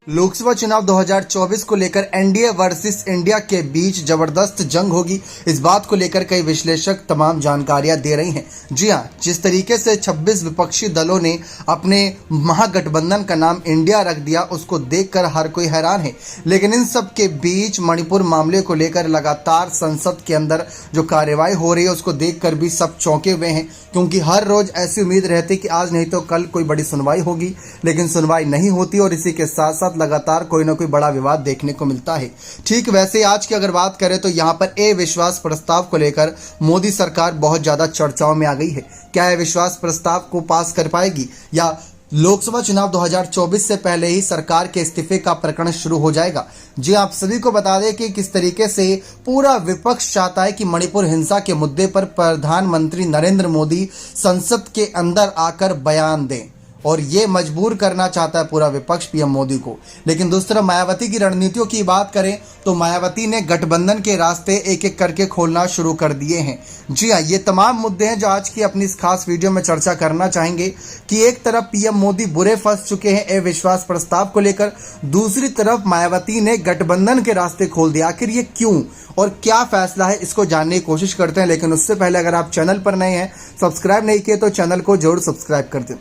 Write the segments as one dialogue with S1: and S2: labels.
S1: लोकसभा चुनाव 2024 को लेकर एनडीए वर्सेस इंडिया के बीच जबरदस्त जंग होगी। इस बात को लेकर कई विश्लेषक तमाम जानकारियां दे रही हैं। जी हां, जिस तरीके से 26 विपक्षी दलों ने अपने महागठबंधन का नाम इंडिया रख दिया, उसको देखकर हर कोई हैरान है। लेकिन इन सब के बीच मणिपुर मामले को लेकर लगातार संसद के अंदर जो कार्यवाही हो रही है, उसको देखकर भी सब चौंके हुए हैं, क्योंकि हर रोज ऐसी उम्मीद रहती कि आज नहीं तो कल कोई बड़ी सुनवाई होगी, लेकिन सुनवाई नहीं होती और इसी के साथ साथ लगातार कोई ना कोई बड़ा विवाद देखने को मिलता है। ठीक वैसे आज की अगर बात करें तो यहाँ पर अविश्वास प्रस्ताव को लेकर मोदी सरकार बहुत ज्यादा चर्चाओं में आ गई है। क्या अविश्वास प्रस्ताव को पास कर पाएगी या लोकसभा चुनाव 2024 से पहले ही सरकार के इस्तीफे का प्रकरण शुरू हो जाएगा? जी, आप सभी को बता दें कि किस तरीके से पूरा विपक्ष चाहता है कि मणिपुर हिंसा के मुद्दे पर प्रधानमंत्री नरेंद्र मोदी संसद के अंदर आकर बयान दें, और ये मजबूर करना चाहता है पूरा विपक्ष पीएम मोदी को। लेकिन दूसरी तरफ मायावती की रणनीतियों की बात करें तो मायावती ने गठबंधन के रास्ते एक एक करके खोलना शुरू कर दिए हैं। जी हाँ, ये तमाम मुद्दे हैं जो आज की अपनी इस खास वीडियो में चर्चा करना चाहेंगे कि एक तरफ पीएम मोदी बुरे फंस चुके हैं अविश्वास प्रस्ताव को लेकर, दूसरी तरफ मायावती ने गठबंधन के रास्ते खोल दिया। आखिर ये क्यों और क्या फैसला है, इसको जानने की कोशिश करते हैं। लेकिन उससे पहले अगर आप चैनल पर नए हैं, सब्सक्राइब नहीं किए तो चैनल को जरूर सब्सक्राइब कर दें।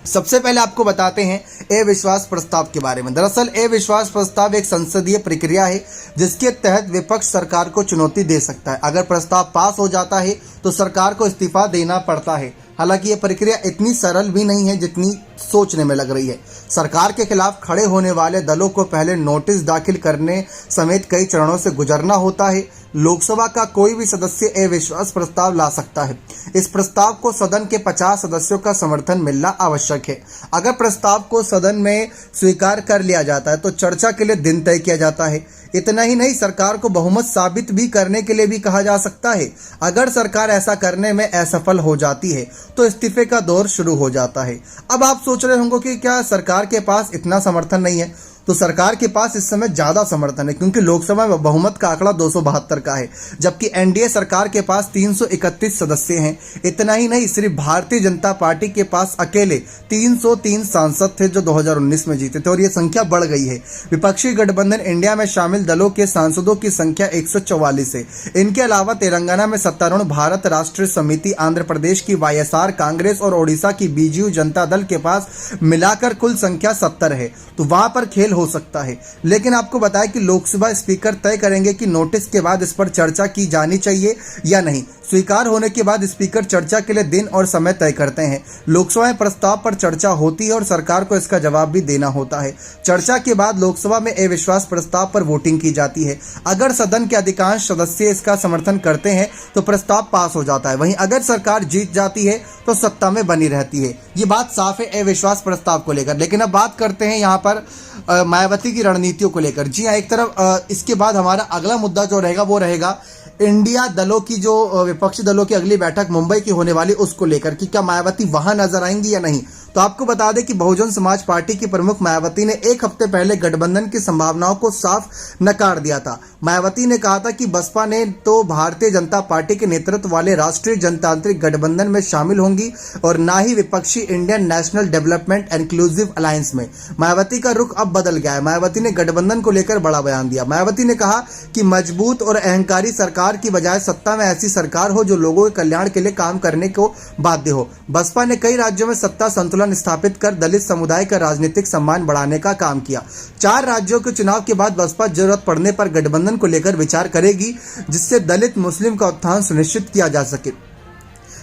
S1: सबसे पहले आपको बताते हैं अविश्वास प्रस्ताव के बारे में। दरअसल अविश्वास प्रस्ताव एक संसदीय प्रक्रिया है जिसके तहत विपक्ष सरकार को चुनौती दे सकता है। अगर प्रस्ताव पास हो जाता है तो सरकार को इस्तीफा देना पड़ता है। हालांकि ये प्रक्रिया इतनी सरल भी नहीं है जितनी सोचने में लग रही है। सरकार के खिलाफ खड़े होने वाले दलों को पहले नोटिस दाखिल करने समेत कई चरणों से गुजरना होता है। लोकसभा का कोई भी सदस्य अविश्वास प्रस्ताव ला सकता है। इस प्रस्ताव को सदन के 50 सदस्यों का समर्थन मिलना आवश्यक है। अगर प्रस्ताव को सदन में स्वीकार कर लिया जाता है तो चर्चा के लिए दिन तय किया जाता है। इतना ही नहीं, सरकार को बहुमत साबित भी करने के लिए भी कहा जा सकता है। अगर सरकार ऐसा करने में असफल हो जाती है तो इस्तीफे का दौर शुरू हो जाता है। अब आप सोच रहे होंगे कि क्या सरकार के पास इतना समर्थन नहीं है? तो सरकार के पास इस समय ज्यादा समर्थन है, क्योंकि लोकसभा में बहुमत का आंकड़ा 272 का है, जबकि एनडीए सरकार के पास 331 सदस्य हैं। इतना ही नहीं, सिर्फ भारतीय जनता पार्टी के पास अकेले 303 सांसद थे जो 2019 में जीते थे, और ये संख्या बढ़ गई है। विपक्षी गठबंधन इंडिया में शामिल दलों के सांसदों की संख्या 144 है। इनके अलावा तेलंगाना में सत्तारूढ़ भारत राष्ट्रीय समिति, आंध्र प्रदेश की वाईएसआर कांग्रेस और ओडिशा की बीजेयू जनता दल के पास मिलाकर कुल संख्या 70 है। तो वहां पर खेल हो सकता है। लेकिन आपको बताया कि लोकसभा स्पीकर तय करेंगे कि नोटिस के बाद इस पर चर्चा की जानी चाहिए या नहीं। स्वीकार होने के बाद स्पीकर चर्चा के लिए दिन और समय तय करते हैं। लोकसभा में प्रस्ताव पर चर्चा होती है और सरकार को इसका जवाब भी देना होता है। चर्चा के बाद लोकसभा में अविश्वास प्रस्ताव पर वोटिंग की जाती है। अगर सदन के अधिकांश सदस्य इसका समर्थन करते हैं तो प्रस्ताव पास हो जाता है। वहीं अगर सरकार जीत जाती है तो सत्ता में बनी रहती है। ये बात साफ है अविश्वास प्रस्ताव को लेकर। लेकिन अब बात करते हैं यहाँ पर मायावती की रणनीतियों को लेकर। जी हाँ, एक तरफ इसके बाद हमारा अगला मुद्दा जो रहेगा वो रहेगा इंडिया दलों की, जो विपक्षी दलों की अगली बैठक मुंबई की होने वाली उसको लेकर कि क्या मायावती वहां नजर आएंगी या नहीं। तो आपको बता दें कि बहुजन समाज पार्टी की प्रमुख मायावती ने एक हफ्ते पहले गठबंधन की संभावनाओं को साफ नकार दिया था। मायावती ने कहा था कि बसपा ने तो भारतीय जनता पार्टी के नेतृत्व वाले राष्ट्रीय जनतांत्रिक गठबंधन में शामिल होंगी और ना ही विपक्षी Indian national development inclusive alliance में। मायावती का रुख अब बदल गया है। मायावती ने गठबंधन को लेकर बड़ा बयान दिया। मायावती ने कहा कि मजबूत और अहंकारी सरकार की बजाय सत्ता में ऐसी सरकार हो जो लोगों के कल्याण के लिए काम करने को बाध्य हो। बसपा ने कई राज्यों में सत्ता संतुलन स्थापित कर दलित समुदाय का राजनीतिक सम्मान बढ़ाने का काम किया। 4 राज्यों के चुनाव के बाद बसपा जरूरत पड़ने पर गठबंधन को लेकर विचार करेगी, जिससे दलित मुस्लिम का उत्थान सुनिश्चित किया जा सके।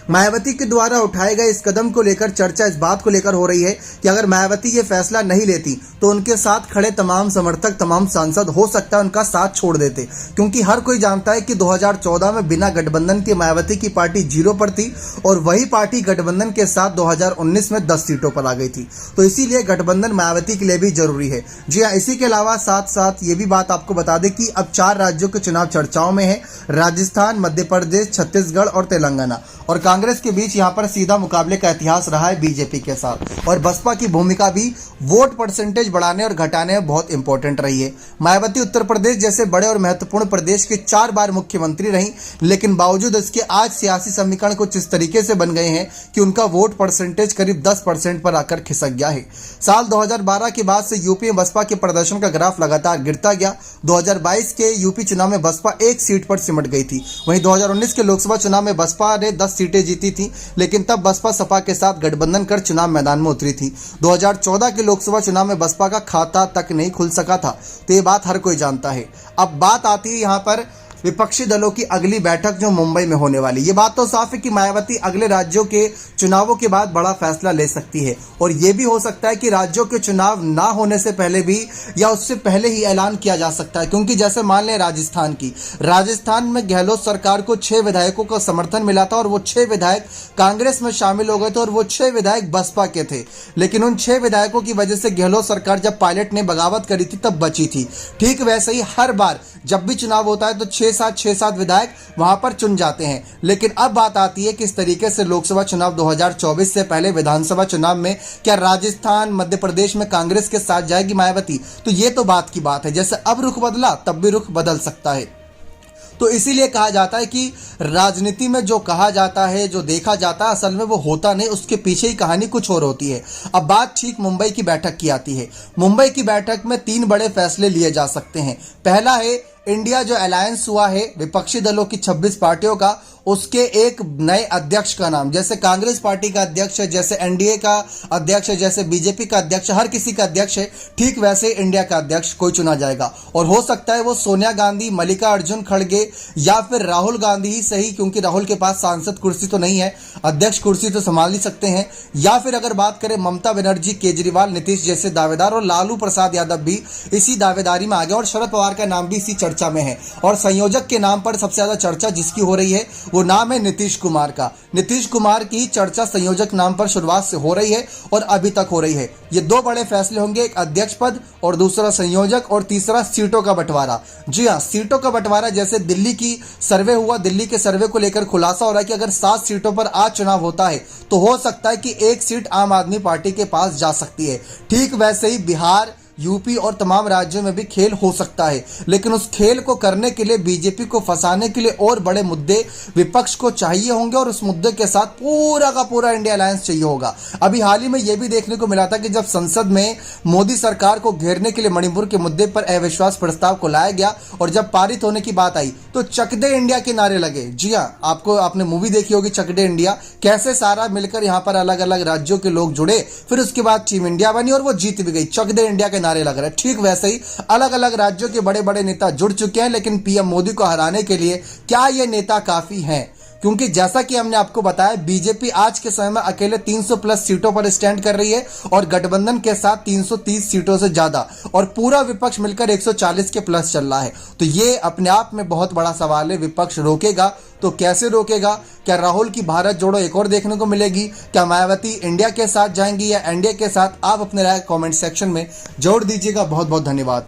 S1: मायावती के द्वारा उठाए गए इस कदम को लेकर चर्चा इस बात को लेकर हो रही है कि अगर मायावती ये फैसला नहीं लेती तो उनके साथ खड़े तमाम समर्थक, तमाम सांसद हो सकता है उनका साथ छोड़ देते, क्योंकि हर कोई जानता है कि 2014 में बिना गठबंधन के मायावती की पार्टी 0 पर थी और वही पार्टी गठबंधन के साथ 2019 में 10 सीटों पर आ गई थी। तो इसीलिए गठबंधन मायावती के लिए भी जरूरी है। जी हाँ, इसी के अलावा साथ साथ ये भी बात आपको बता दें कि अब 4 राज्यों के चुनाव चर्चाओं में है, राजस्थान, मध्य प्रदेश, छत्तीसगढ़ और तेलंगाना। और कांग्रेस के बीच यहाँ पर सीधा मुकाबले का इतिहास रहा है बीजेपी के साथ, और बसपा की भूमिका भी वोट परसेंटेज बढ़ाने और घटाने में बहुत इंपॉर्टेंट रही है। मायावती उत्तर प्रदेश जैसे बड़े और महत्वपूर्ण प्रदेश के 4 बार मुख्यमंत्री रही, लेकिन बावजूद इसके आज सियासी समीकरण कुछ इस तरीके से बन गए हैं कि उनका वोट परसेंटेज करीब 10% पर आकर खिसक गया है। साल 2012 के बाद से यूपी में बसपा के प्रदर्शन का ग्राफ लगातार गिरता गया। 2022 के यूपी चुनाव में बसपा 1 सीट पर सिमट गई थी। वहीं 2019 के लोकसभा चुनाव में बसपा ने 10 सीटें जीती थी, लेकिन तब बसपा सपा के साथ गठबंधन कर चुनाव मैदान में उतरी थी। 2014 के लोकसभा चुनाव में बसपा का खाता तक नहीं खुल सका था, तो ये बात हर कोई जानता है। अब बात आती है यहाँ पर विपक्षी दलों की अगली बैठक जो मुंबई में होने वाली। ये बात तो साफ है कि मायावती अगले राज्यों के चुनावों के बाद बड़ा फैसला ले सकती है, और ये भी हो सकता है कि राज्यों के चुनाव ना होने से पहले भी या उससे पहले ही ऐलान किया जा सकता है। क्योंकि जैसे मान लें राजस्थान में गहलोत सरकार को 6 विधायकों का समर्थन मिला था, और वो 6 विधायक कांग्रेस में शामिल हो गए थे, और वो 6 विधायक बसपा के थे। लेकिन उन 6 विधायकों की वजह से गहलोत सरकार जब पायलट ने बगावत करी थी तब बची थी। ठीक वैसे ही हर बार जब भी चुनाव होता है तो 6-7 विधायक वहां पर चुन जाते हैं। लेकिन अब बात आती है किस तरीके से लोकसभा चुनाव 2024 से पहले विधानसभा चुनाव में क्या राजस्थान मध्य प्रदेश में कांग्रेस के साथ जाएगी मायावती, तो ये तो बात की बात है। जैसे अब रुख बदला तब भी रुख बदल सकता है। तो इसीलिए कहा जाता है कि राजनीति में जो कहा जाता है, जो देखा जाता है, असल में वो होता नहीं, उसके पीछे ही कहानी कुछ और होती है। अब बात ठीक मुंबई की बैठक की आती है। मुंबई की बैठक में 3 बड़े फैसले लिए जा सकते हैं। पहला है इंडिया जो अलायंस हुआ है विपक्षी दलों की 26 पार्टियों का, उसके एक नए अध्यक्ष का नाम, जैसे कांग्रेस पार्टी का अध्यक्ष है, जैसे एनडीए का अध्यक्ष है, जैसे बीजेपी का अध्यक्ष, हर किसी का अध्यक्ष है, ठीक वैसे इंडिया का अध्यक्ष कोई चुना जाएगा। और हो सकता है वो सोनिया गांधी, मल्लिकार्जुन खड़गे या फिर राहुल गांधी ही सही, क्योंकि राहुल के पास सांसद कुर्सी तो नहीं है, अध्यक्ष कुर्सी तो संभाल ही सकते हैं। या फिर अगर बात करें ममता बनर्जी, केजरीवाल, नीतीश जैसे दावेदार, और लालू प्रसाद यादव भी इसी दावेदारी में आ गए, और शरद पवार का नाम भी इसी चर्चा में है। और संयोजक के नाम पर सबसे ज्यादा चर्चा जिसकी हो रही है वो नाम है नीतीश कुमार का। नीतीश कुमार की चर्चा संयोजक नाम पर शुरुआत से हो रही है और अभी तक हो रही है। ये 2 बड़े फैसले होंगे, एक अध्यक्ष पद और दूसरा संयोजक, और तीसरा सीटों का बंटवारा। जी हाँ, सीटों का बंटवारा। जैसे दिल्ली की सर्वे हुआ, दिल्ली के सर्वे को लेकर खुलासा हो रहा है कि अगर 7 सीटों पर आज चुनाव होता है तो हो सकता है कि 1 सीट आम आदमी पार्टी के पास जा सकती है। ठीक वैसे ही बिहार, यूपी और तमाम राज्यों में भी खेल हो सकता है। लेकिन उस खेल को करने के लिए, बीजेपी को फंसाने के लिए और बड़े मुद्दे विपक्ष को चाहिए होंगे, और उस मुद्दे के साथ पूरा का पूरा इंडिया अलायंस चाहिए होगा। अभी हाल ही में यह भी देखने को मिला था कि जब संसद में मोदी सरकार को घेरने के लिए मणिपुर के मुद्दे पर अविश्वास प्रस्ताव को लाया गया, और जब पारित होने की बात आई तो चक दे इंडिया के नारे लगे। जी हाँ, आपने मूवी देखी होगी चक दे इंडिया, कैसे सारा मिलकर यहाँ पर अलग अलग राज्यों के लोग जुड़े, फिर उसके बाद टीम इंडिया बनी और वो जीत भी गई। चक दे इंडिया के नारे लग रहे हैं। ठीक वैसे ही अलग अलग राज्यों के बड़े बड़े नेता जुड़ चुके हैं, लेकिन पीएम मोदी को हराने के लिए क्या ये नेता काफी हैं? क्योंकि जैसा कि हमने आपको बताया, बीजेपी आज के समय में अकेले 300 प्लस सीटों पर स्टैंड कर रही है, और गठबंधन के साथ 330 सीटों से ज्यादा, और पूरा विपक्ष मिलकर 140 के प्लस चल रहा है। तो ये अपने आप में बहुत बड़ा सवाल है। विपक्ष रोकेगा तो कैसे रोकेगा? क्या राहुल की भारत जोड़ो एक और देखने को मिलेगी? क्या मायावती इंडिया के साथ जाएंगी या एनडीए के साथ? आप अपने राय कमेंट सेक्शन में जोड़ दीजिएगा। बहुत बहुत धन्यवाद।